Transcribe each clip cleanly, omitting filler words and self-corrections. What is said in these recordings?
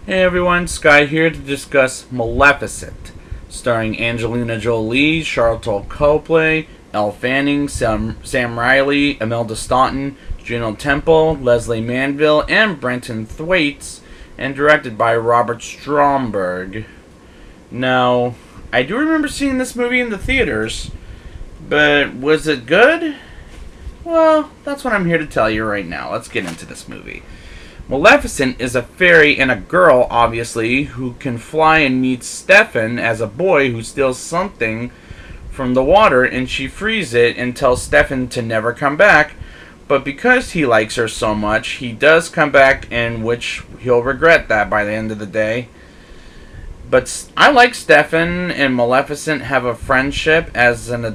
Hey everyone, Sky here to discuss Maleficent, starring Angelina Jolie, Charlton Copley, Elle Fanning, Sam Riley, Imelda Staunton, Juno Temple, Leslie Manville, and Brenton Thwaites, and directed by Robert Stromberg. Now, I do remember seeing this movie in the theaters, but was it good? Well, that's what I'm here to tell you right now. Let's get into this movie. Maleficent is a fairy and a girl, obviously, who can fly and meets Stefan as a boy who steals something from the water, and she frees it and tells Stefan to never come back. But because he likes her so much, he does come back, and which he'll regret that by the end of the day. But I like Stefan and Maleficent have a friendship as an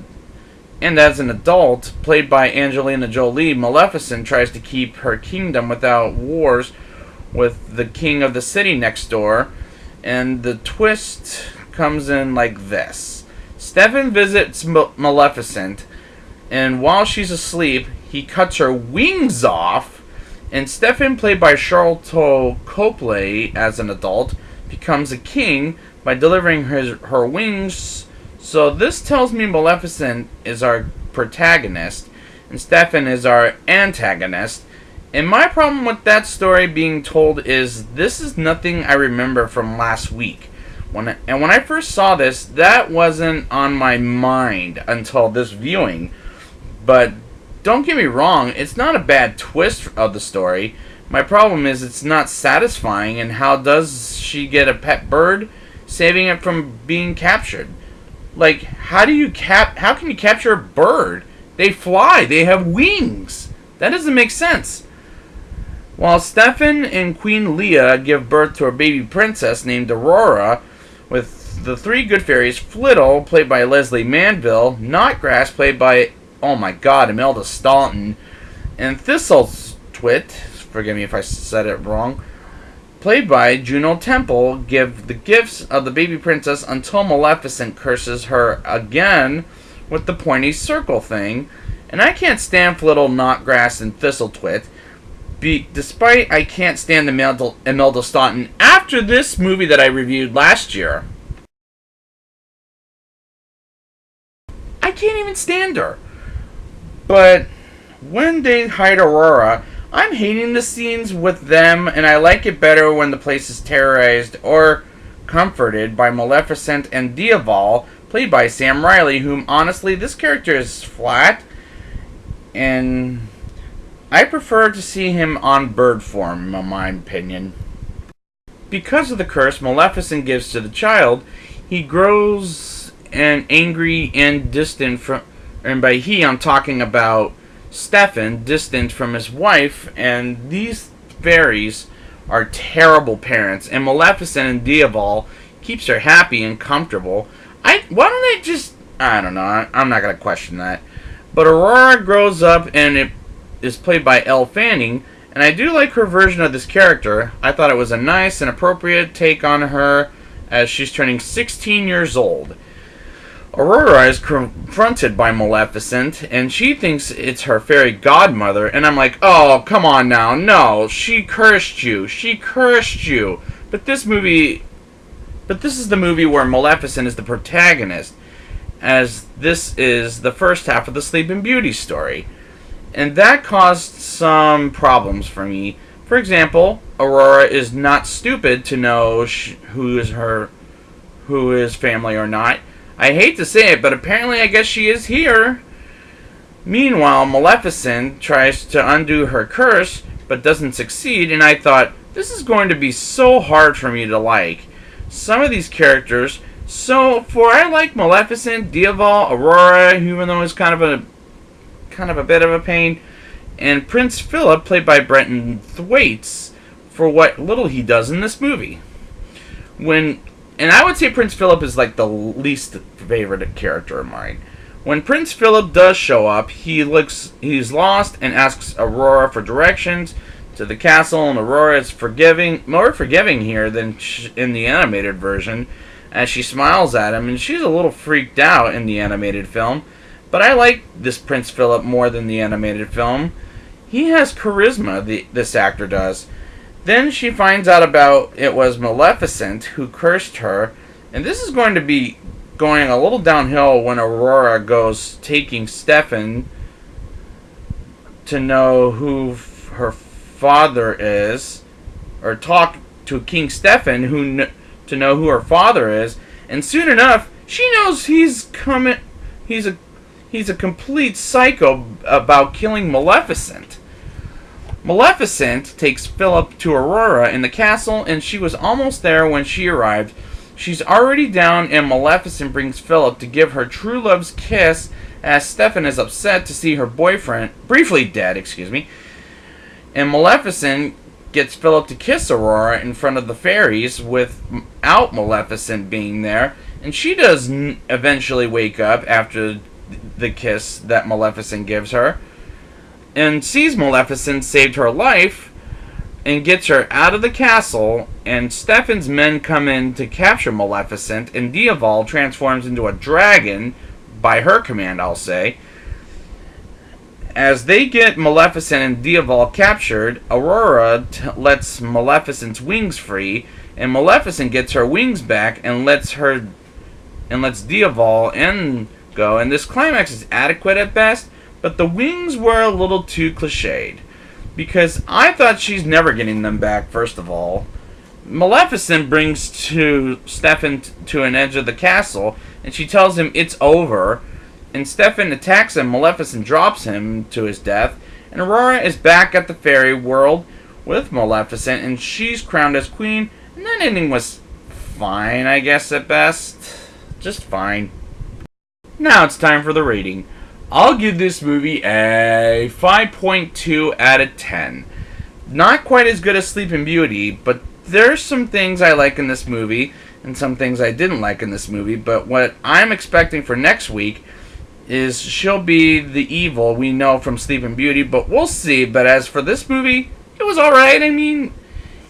adult, played by Angelina Jolie. Maleficent tries to keep her kingdom without wars with the king of the city next door, and the twist comes in like this. Stefan visits Maleficent, and while she's asleep, he cuts her wings off, and Stefan, played by Charlton Copley as an adult, becomes a king by delivering her wings. So this tells me Maleficent is our protagonist and Stefan is our antagonist. And my problem with that story being told is this is nothing I remember from last week. When I first saw this, that wasn't on my mind until this viewing. But don't get me wrong, it's not a bad twist of the story. My problem is it's not satisfying, and how does she get a pet bird, saving it from being captured? Like, how can you capture a bird? They fly, they have wings. That doesn't make sense. While Stefan and Queen Leah give birth to a baby princess named Aurora, with the three good fairies, Flittle, played by Leslie Manville, Knotgrass, played by, oh my god, Imelda Staunton, and Thistlethwit, forgive me if I said it wrong, played by Juno Temple, give the gifts of the baby princess until Maleficent curses her again with the pointy circle thing. And I can't stand Flittle, Knotgrass, and Thistlethwit, despite I can't stand Imelda Staunton after this movie that I reviewed last year. I can't even stand her. But when they hide Aurora, I'm hating the scenes with them, and I like it better when the place is terrorized or comforted by Maleficent and Diaval, played by Sam Riley, whom honestly, this character is flat, and I prefer to see him on bird form, in my opinion. Because of the curse Maleficent gives to the child, he grows angry and distant from, and by he, I'm talking about Stefan, distant from his wife, and these fairies are terrible parents, and Maleficent and Diaval keeps her happy and comfortable. I don't know, I'm not going to question that. But Aurora grows up, and it is played by Elle Fanning, and I do like her version of this character. I thought it was a nice and appropriate take on her as she's turning 16 years old. Aurora is confronted by Maleficent, and she thinks it's her fairy godmother, and I'm like, oh, come on now, no, she cursed you, But this is the movie where Maleficent is the protagonist, as this is the first half of the Sleeping Beauty story. And that caused some problems for me. For example, Aurora is not stupid to know who is family or not. I hate to say it, but apparently I guess she is here. Meanwhile, Maleficent tries to undo her curse, but doesn't succeed, and I thought, this is going to be so hard for me to like. Some of these characters, I like Maleficent, Diaval, Aurora, even though it's kind of a bit of a pain, and Prince Philip, played by Brenton Thwaites, for what little he does in this movie. And I would say Prince Philip is like the least favorite character of mine. When Prince Philip does show up, he's lost and asks Aurora for directions to the castle, and Aurora is more forgiving here than in the animated version, as she smiles at him, and she's a little freaked out in the animated film. But I like this Prince Philip more than the animated film. He has charisma, this actor does. Then she finds out about it was Maleficent who cursed her, and this is going to be going a little downhill when Aurora goes taking Stefan to know who her father is, or talk to King Stefan to know who her father is, and soon enough she knows he's coming. He's a complete psycho about killing Maleficent. Maleficent takes Philip to Aurora in the castle, and she was almost there when she arrived. She's already down, and Maleficent brings Philip to give her true love's kiss, as Stefan is upset to see her boyfriend, briefly dead, and Maleficent gets Philip to kiss Aurora in front of the fairies without Maleficent being there, and she does eventually wake up after the kiss that Maleficent gives her, and sees Maleficent saved her life, and gets her out of the castle, and Stefan's men come in to capture Maleficent, and Diaval transforms into a dragon, by her command, I'll say. As they get Maleficent and Diaval captured, Aurora lets Maleficent's wings free, and Maleficent gets her wings back and lets Diaval go, and this climax is adequate at best, but the wings were a little too cliched, because I thought she's never getting them back. First of all, Maleficent brings Stefan to an edge of the castle, and she tells him it's over, and Stefan attacks him. Maleficent drops him to his death, and Aurora is back at the fairy world with Maleficent, and she's crowned as queen, and that ending was fine, I guess, at best. Just fine. Now it's time for the rating. I'll give this movie a 5.2 out of 10. Not quite as good as Sleeping Beauty, but there's some things I like in this movie and some things I didn't like in this movie, but what I'm expecting for next week is she'll be the evil we know from Sleeping Beauty, but we'll see. But as for this movie, it was alright. I mean,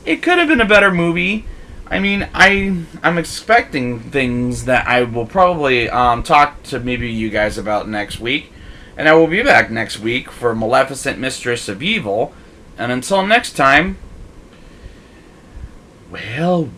it could have been a better movie. I mean, I'm expecting things that I will probably talk to maybe you guys about next week. And I will be back next week for Maleficent, Mistress of Evil. And until next time, well.